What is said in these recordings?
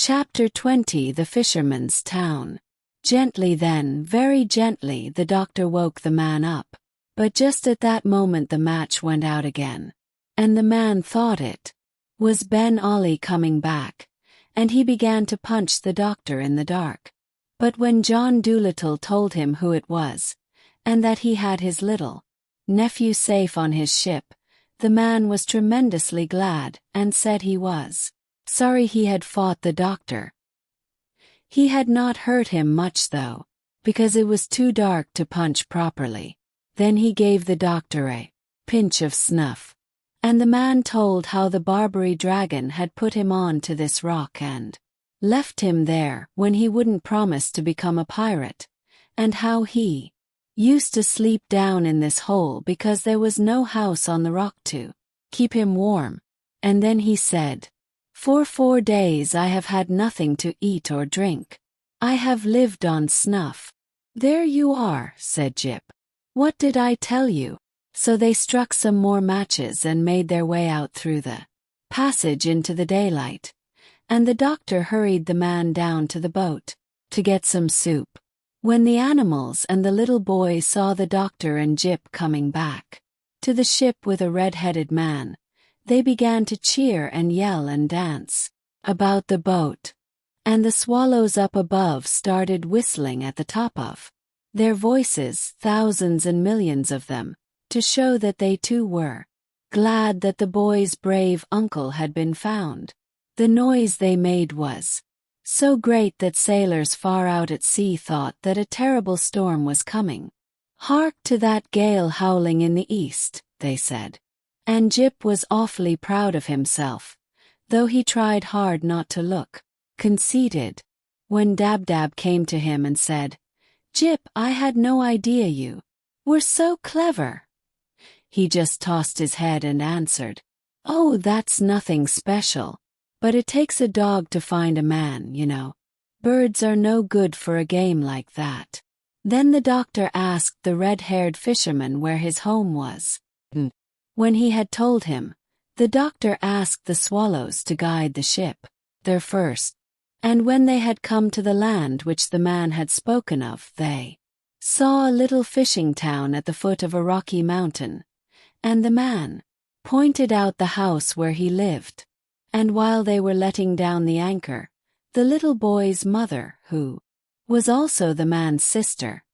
Chapter 20. The Fisherman's Town. Gently then, very gently, the doctor woke the man up. But just at that moment the match went out again. And the man thought it was Ben Ollie coming back, and he began to punch the doctor in the dark. But when John Dolittle told him who it was, and that he had his little nephew safe on his ship, the man was tremendously glad, and said he was sorry he had fought the doctor. He had not hurt him much though, because it was too dark to punch properly. Then he gave the doctor a pinch of snuff, and the man told how the Barbary dragon had put him on to this rock and left him there when he wouldn't promise to become a pirate, and how he used to sleep down in this hole because there was no house on the rock to keep him warm. And then he said, "For 4 days I have had nothing to eat or drink. I have lived on snuff." "There you are," said Jip. "What did I tell you?" So they struck some more matches and made their way out through the passage into the daylight, and the doctor hurried the man down to the boat to get some soup. When the animals and the little boy saw the doctor and Jip coming back to the ship with a red-headed man, they began to cheer and yell and dance about the boat, and the swallows up above started whistling at the top of their voices, thousands and millions of them, to show that they too were glad that the boy's brave uncle had been found. The noise they made was so great that sailors far out at sea thought that a terrible storm was coming. "Hark to that gale howling in the east," they said. And Jip was awfully proud of himself, though he tried hard not to look conceited. When Dab came to him and said, "Jip, I had no idea you were so clever," he just tossed his head and answered, "Oh, that's nothing special. But it takes a dog to find a man, you know. Birds are no good for a game like that." Then the doctor asked the red-haired fisherman where his home was. When he had told him, the doctor asked the swallows to guide the ship there first. And when they had come to the land which the man had spoken of, they saw a little fishing town at the foot of a rocky mountain, and the man pointed out the house where he lived. And while they were letting down the anchor, the little boy's mother, who was also the man's sister,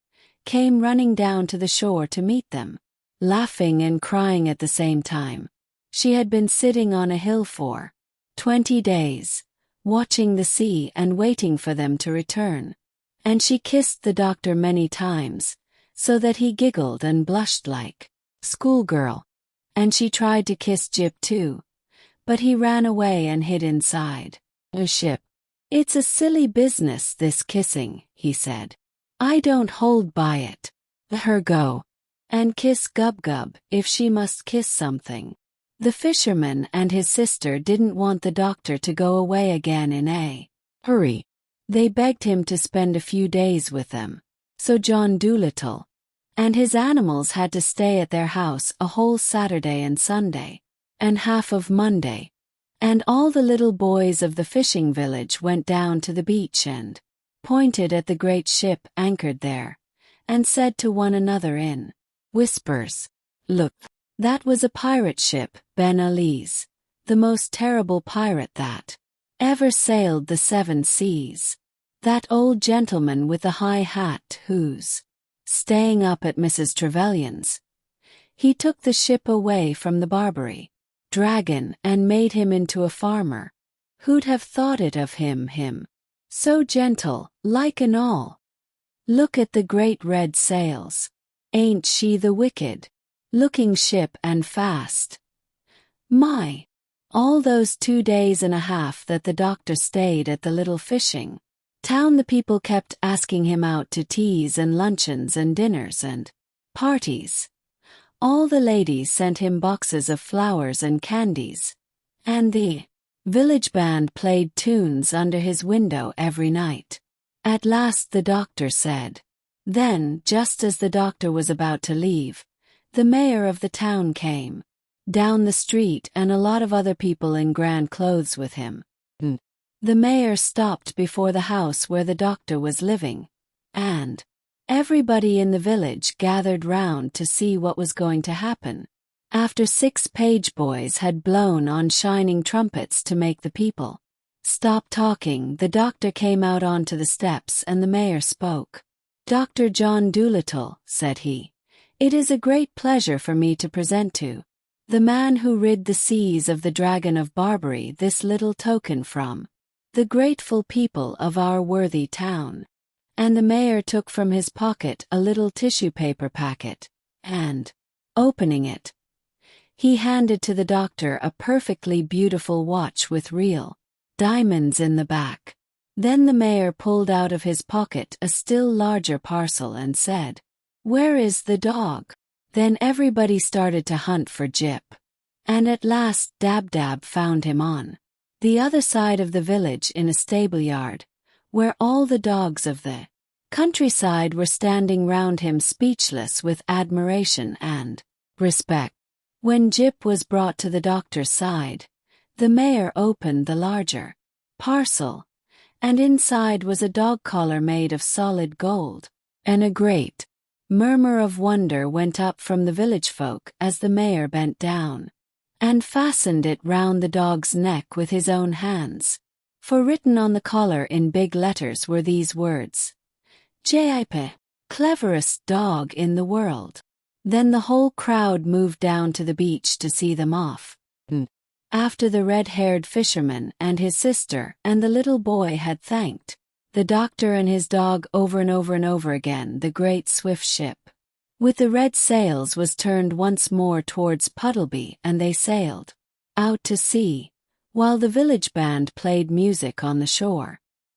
came running down to the shore to meet them, laughing and crying at the same time. She had been sitting on a hill for 20 days, watching the sea and waiting for them to return. And she kissed the doctor many times, so that he giggled and blushed like schoolgirl. And she tried to kiss Jip too, but he ran away and hid inside a ship. "It's a silly business, this kissing," he said. "I don't hold by it. Let her go and kiss Gub if she must kiss something." The fisherman and his sister didn't want the doctor to go away again in a hurry. They begged him to spend a few days with them. So John Dolittle and his animals had to stay at their house a whole Saturday and Sunday, and half of Monday. And all the little boys of the fishing village went down to the beach and pointed at the great ship anchored there, and said to one another in whispers, "Look, that was a pirate ship, Ben Ali's, the most terrible pirate that ever sailed the 7 seas. That old gentleman with the high hat who's staying up at Mrs. Trevelyan's. He took the ship away from the Barbary dragon and made him into a farmer. Who'd have thought it of him? So gentle, like and all. Look at the great red sails. Ain't she the wicked-looking ship and fast? My! All those 2 days and a half that the doctor stayed at the little fishing town, the people kept asking him out to teas and luncheons and dinners and parties. All the ladies sent him boxes of flowers and candies, and the village band played tunes under his window every night. At last the doctor said. Then, just as the doctor was about to leave, the mayor of the town came down the street and a lot of other people in grand clothes with him. The mayor stopped before the house where the doctor was living, and everybody in the village gathered round to see what was going to happen. After 6 page boys had blown on shining trumpets to make the people stop talking, the doctor came out onto the steps and the mayor spoke. "Dr. John Dolittle," said he, "it is a great pleasure for me to present to the man who rid the seas of the dragon of Barbary this little token from the grateful people of our worthy town." And the mayor took from his pocket a little tissue paper packet, and, opening it, he handed to the doctor a perfectly beautiful watch with real diamonds in the back. Then the mayor pulled out of his pocket a still larger parcel and said, "Where is the dog?" Then everybody started to hunt for Jip. And at last Dab found him on the other side of the village in a stableyard, where all the dogs of the countryside were standing round him speechless with admiration and respect. When Jip was brought to the doctor's side, the mayor opened the larger parcel, and inside was a dog collar made of solid gold, and a great murmur of wonder went up from the village folk as the mayor bent down and fastened it round the dog's neck with his own hands. For written on the collar in big letters were these words: "Jip, cleverest dog in the world." Then the whole crowd moved down to the beach to see them off. After the red-haired fisherman and his sister and the little boy had thanked the doctor and his dog over and over and over again, the great swift ship with the red sails was turned once more towards Puddleby, and they sailed out to sea, while the village band played music on the shore.